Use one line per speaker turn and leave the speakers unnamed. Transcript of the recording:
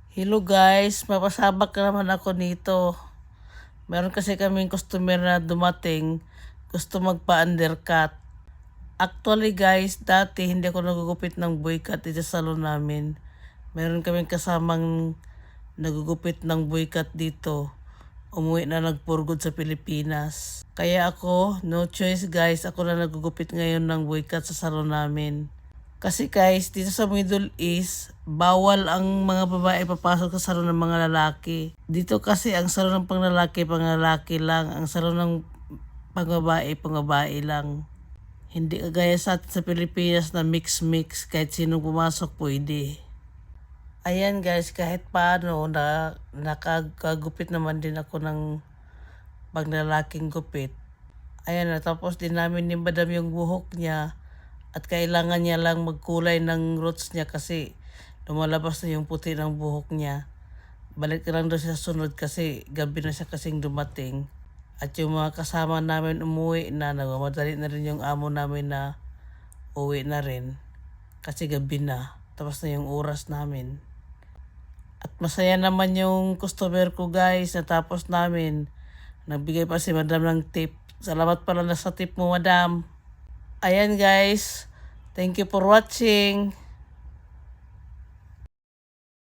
Hello guys, mapasabak na naman ako nito. Meron kasi kaming customer na dumating, gusto magpa-undercut. Actually guys, dati hindi ako nagugupit ng boycut dito sa salon namin. Meron kaming kasamang nagugupit ng boycut dito. Umuwi na nagpurgod sa Pilipinas. Kaya ako, no choice guys, ako na nagugupit ngayon ng boycut sa salon namin. Kasi guys, dito sa Middle East, bawal ang mga babae papasok sa salon ng mga lalaki. Dito kasi ang salon ng panglalaki lang. Ang salon ng pangbabae lang. Hindi kagaya sa atin sa Pilipinas na mix-mix, kahit sinong pumasok pwede. Ayan guys, kahit paano nakagupit naman din ako ng panglalaking gupit. Ayan, natapos din namin ni Madam yung buhok niya. At kailangan niya lang magkulay ng roots niya kasi lumalabas na yung puti ng buhok niya. Balik na lang doon sa sunod kasi gabi na siya kasing dumating. At yung mga kasama namin umuwi na, nagmamadali na rin yung amo namin na uwi na rin. Kasi gabi na, tapos na yung oras namin. At masaya naman yung customer ko guys, natapos namin. Nagbigay pa si Madam ng tip. Salamat pala na sa tip mo, Madam. Ayan guys, thank you for watching.